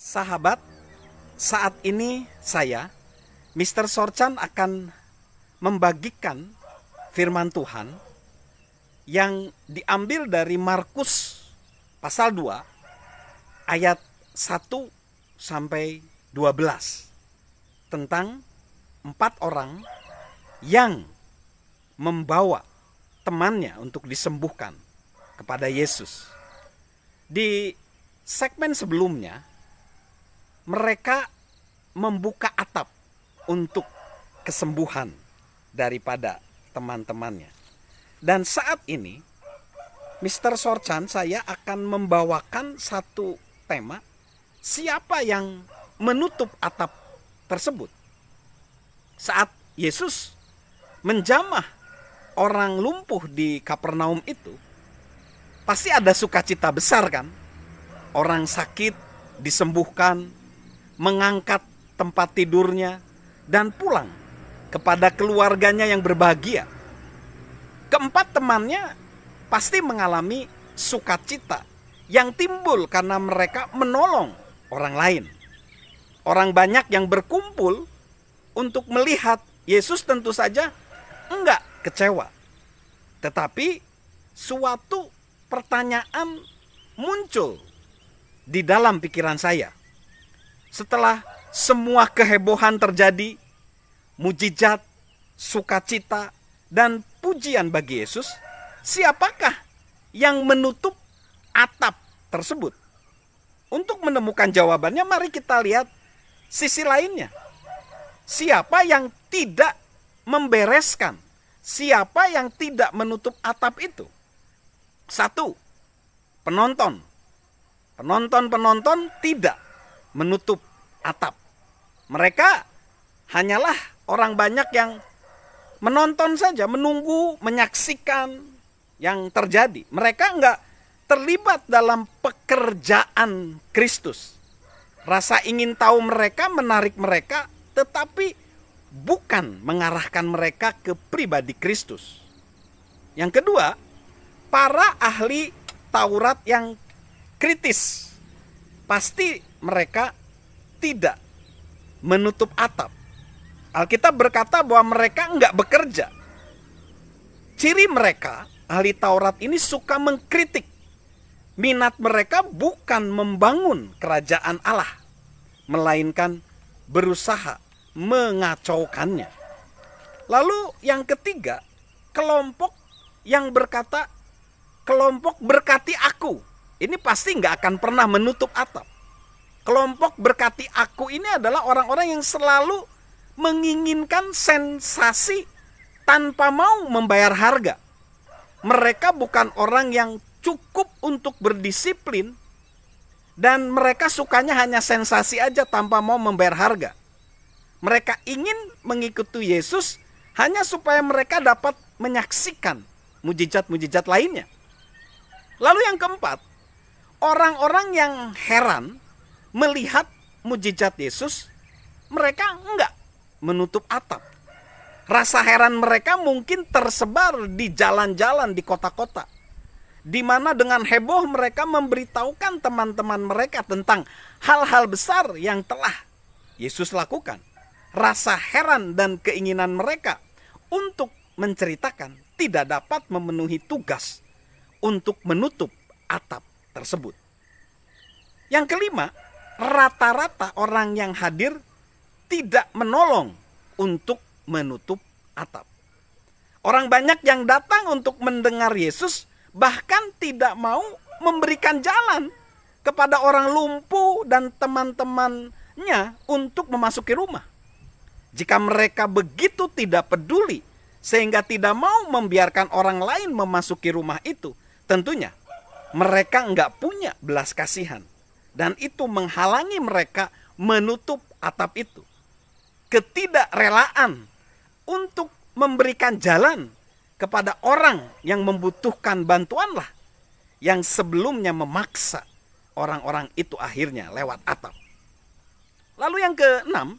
Sahabat, saat ini saya, Mr. Sorchan akan membagikan firman Tuhan yang diambil dari Markus pasal 2 ayat 1 sampai 12 tentang 4 orang yang membawa temannya untuk disembuhkan kepada Yesus. Di segmen sebelumnya, mereka membuka atap untuk kesembuhan daripada teman-temannya. Dan saat ini, Mr. Sorchan, saya akan membawakan satu tema, siapa yang menutup atap tersebut. Saat Yesus menjamah orang lumpuh di Kapernaum itu, pasti ada sukacita besar kan? Orang sakit disembuhkan, mengangkat tempat tidurnya, dan pulang kepada keluarganya yang berbahagia. Keempat temannya pasti mengalami sukacita yang timbul karena mereka menolong orang lain. Orang banyak yang berkumpul untuk melihat Yesus tentu saja enggak kecewa. Tetapi suatu pertanyaan muncul di dalam pikiran saya. Setelah semua kehebohan terjadi, mujizat, sukacita, dan pujian bagi Yesus, siapakah yang menutup atap tersebut? Untuk menemukan jawabannya, mari kita lihat sisi lainnya. Siapa yang tidak membereskan? Siapa yang tidak menutup atap itu? 1. Penonton. Penonton tidak menutup atap. Mereka hanyalah orang banyak yang menonton saja, menunggu, menyaksikan yang terjadi. Mereka enggak terlibat dalam pekerjaan Kristus. Rasa ingin tahu mereka menarik mereka, tetapi bukan mengarahkan mereka ke pribadi Kristus. Yang kedua, para ahli Taurat yang kritis. Pasti mereka tidak menutup atap. Alkitab berkata bahwa mereka enggak bekerja. Ciri mereka, ahli Taurat ini, suka mengkritik. Minat mereka bukan membangun kerajaan Allah, melainkan berusaha mengacaukannya. Lalu yang ketiga, kelompok yang berkata, kelompok berkati aku. Ini pasti nggak akan pernah menutup atap. Kelompok berkati aku ini adalah orang-orang yang selalu menginginkan sensasi tanpa mau membayar harga. Mereka bukan orang yang cukup untuk berdisiplin, dan mereka sukanya hanya sensasi aja tanpa mau membayar harga. Mereka ingin mengikuti Yesus hanya supaya mereka dapat menyaksikan mujizat-mujizat lainnya. Lalu yang keempat, orang-orang yang heran melihat mujizat Yesus, mereka enggak menutup atap. Rasa heran mereka mungkin tersebar di jalan-jalan di kota-kota, di mana dengan heboh mereka memberitahukan teman-teman mereka tentang hal-hal besar yang telah Yesus lakukan. Rasa heran dan keinginan mereka untuk menceritakan tidak dapat memenuhi tugas untuk menutup atap tersebut. Yang kelima, rata-rata orang yang hadir tidak menolong untuk menutup atap. Orang banyak yang datang untuk mendengar Yesus bahkan tidak mau memberikan jalan kepada orang lumpuh dan teman-temannya untuk memasuki rumah. Jika mereka begitu tidak peduli sehingga tidak mau membiarkan orang lain memasuki rumah itu, tentunya mereka enggak punya belas kasihan, dan itu menghalangi mereka menutup atap itu. Ketidakrelaan untuk memberikan jalan kepada orang yang membutuhkan bantuanlah yang sebelumnya memaksa orang-orang itu akhirnya lewat atap. Lalu yang keenam,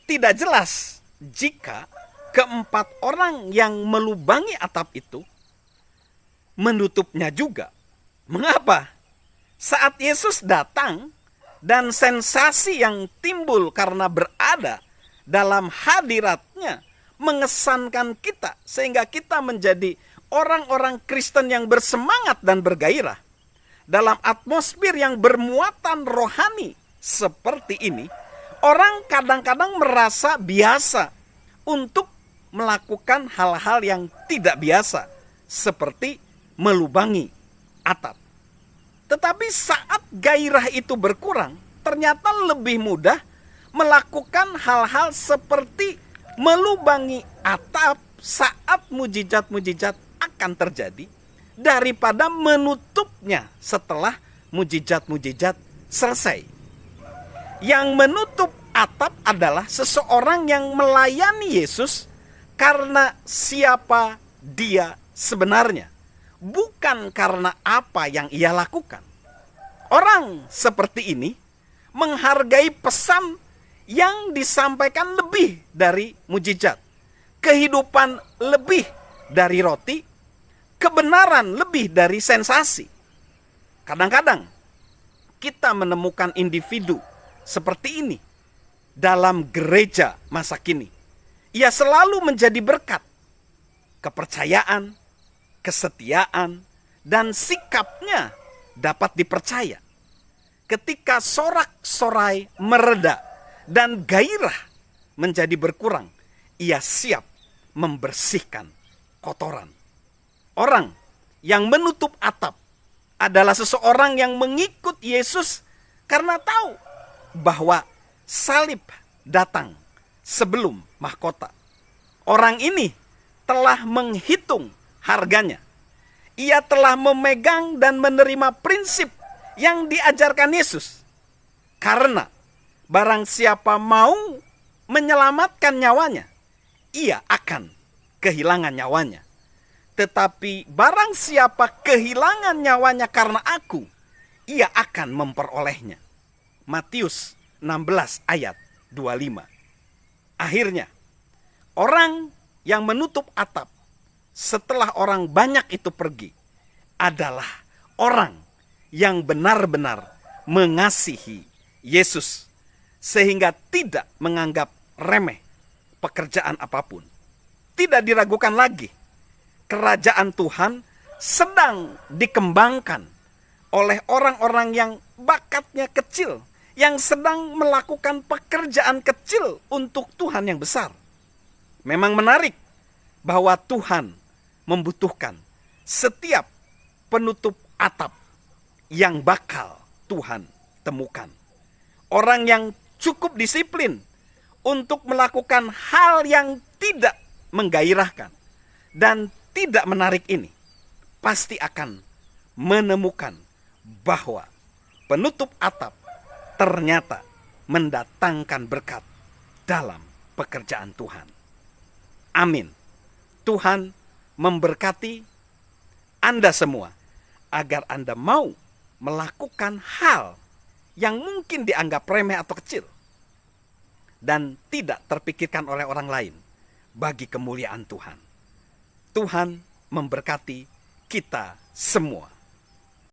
tidak jelas jika keempat orang yang melubangi atap itu menutupnya juga. Mengapa? Saat Yesus datang, dan sensasi yang timbul karena berada dalam hadiratnya mengesankan kita, sehingga kita menjadi orang-orang Kristen yang bersemangat dan bergairah. Dalam atmosfer yang bermuatan rohani seperti ini, orang kadang-kadang merasa biasa untuk melakukan hal-hal yang tidak biasa, seperti melubangi atap. Tetapi saat gairah itu berkurang, ternyata lebih mudah melakukan hal-hal seperti melubangi atap saat mujizat-mujizat akan terjadi, daripada menutupnya setelah mujizat-mujizat selesai. Yang menutup atap adalah seseorang yang melayani Yesus karena siapa dia sebenarnya, bukan karena apa yang ia lakukan. Orang seperti ini menghargai pesan yang disampaikan lebih dari mujizat, kehidupan lebih dari roti, kebenaran lebih dari sensasi. Kadang-kadang kita menemukan individu seperti ini dalam gereja masa kini. Ia selalu menjadi berkat, kepercayaan, kesetiaan, dan sikapnya dapat dipercaya. Ketika sorak-sorai mereda dan gairah menjadi berkurang, ia siap membersihkan kotoran. Orang yang menutup atap adalah seseorang yang mengikut Yesus karena tahu bahwa salib datang sebelum mahkota. Orang ini telah menghitung harganya. Ia telah memegang dan menerima prinsip yang diajarkan Yesus. Karena barang siapa mau menyelamatkan nyawanya, ia akan kehilangan nyawanya. Tetapi barang siapa kehilangan nyawanya karena aku, ia akan memperolehnya. Matius 16 ayat 25. Akhirnya, orang yang menutup atap setelah orang banyak itu pergi adalah orang yang benar-benar mengasihi Yesus, sehingga tidak menganggap remeh pekerjaan apapun. Tidak diragukan lagi, kerajaan Tuhan sedang dikembangkan oleh orang-orang yang bakatnya kecil, yang sedang melakukan pekerjaan kecil untuk Tuhan yang besar. Memang menarik bahwa Tuhan membutuhkan setiap penutup atap yang bakal Tuhan temukan. Orang yang cukup disiplin untuk melakukan hal yang tidak menggairahkan dan tidak menarik ini, pasti akan menemukan bahwa penutup atap ternyata mendatangkan berkat dalam pekerjaan Tuhan. Amin. Tuhan memberkati Anda semua agar Anda mau melakukan hal yang mungkin dianggap remeh atau kecil dan tidak terpikirkan oleh orang lain bagi kemuliaan Tuhan. Tuhan memberkati kita semua.